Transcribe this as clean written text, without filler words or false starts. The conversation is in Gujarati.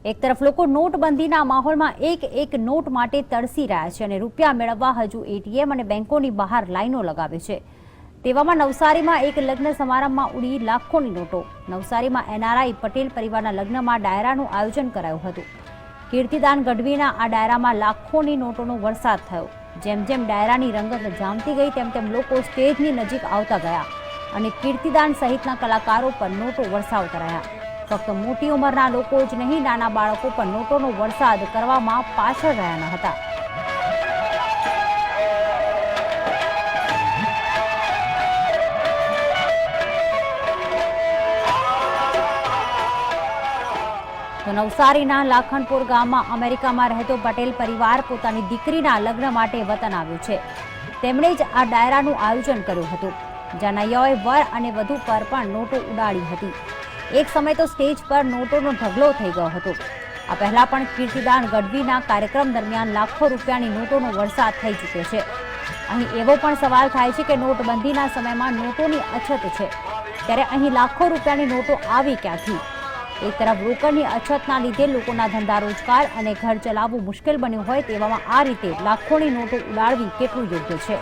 એક તરફ લોકો નોટબંધીના માહોલમાં એક નોટ માટે તરસી રહ્યા છે અને રૂપિયા મેળવવા હજુ એટીએમ અને બેંકોની બહાર લાઈનો લગાવે છે। તેવામાં નવસારીમાં એક લગ્ન સમારંભમાં ઉડી લાખોની નોટો। નવસારીમાં એનઆરઆઈ પટેલ પરિવારના લગ્નમાં ડાયરાનું આયોજન કરાયું હતું। કીર્તિદાન ગઢવીના આ ડાયરામાં લાખોની નોટોનો વરસાદ થયો। જેમ જેમ ડાયરાની રંગત જામતી ગઈ તેમ તેમ લોકો સ્ટેજની નજીક આવતા ગયા અને કીર્તિદાન સહિતના કલાકારો પર નોટો વરસાવ કરાયા। ફક્ત મોટી ઉંમરના લોકો જ નહીં, નાના બાળકો પર નોટોનો વરસાદ કરવામાં પાછળ રહ્યા ન હતા। તો નવસારીના લાખણપુર ગામમાં અમેરિકામાં રહેતો પટેલ પરિવાર પોતાની દીકરીના લગ્ન માટે વતન આવ્યું છે। તેમણે જ આ ડાયરાનું આયોજન કર્યું હતું, જ્યાં નૈયાઓએ વર અને વધુ પર પણ નોટો ઉડાડી હતી। એક સમય તો સ્ટેજ પર નોટોનો ઢગલો થઈ ગયો હતો। આ પહેલા પણ કીર્તિદાન ગઢવીના કાર્યક્રમ દરમિયાન લાખો રૂપિયાની નોટોનો વરસાદ થઈ ચૂક્યો છે। અહીં એવો પણ સવાલ થાય છે કે નોટબંધીના સમયમાં નોટોની અછત છે, ત્યારે અહીં લાખો રૂપિયાની નોટો આવી ક્યાંથી? એક તરફ રોકડની અછતના લીધે લોકોના ધંધા રોજગાર અને ઘર ચલાવવું મુશ્કેલ બન્યું હોય તેવામાં આ રીતે લાખોની નોટો ઉડાડવી કેટલું યોગ્ય છે?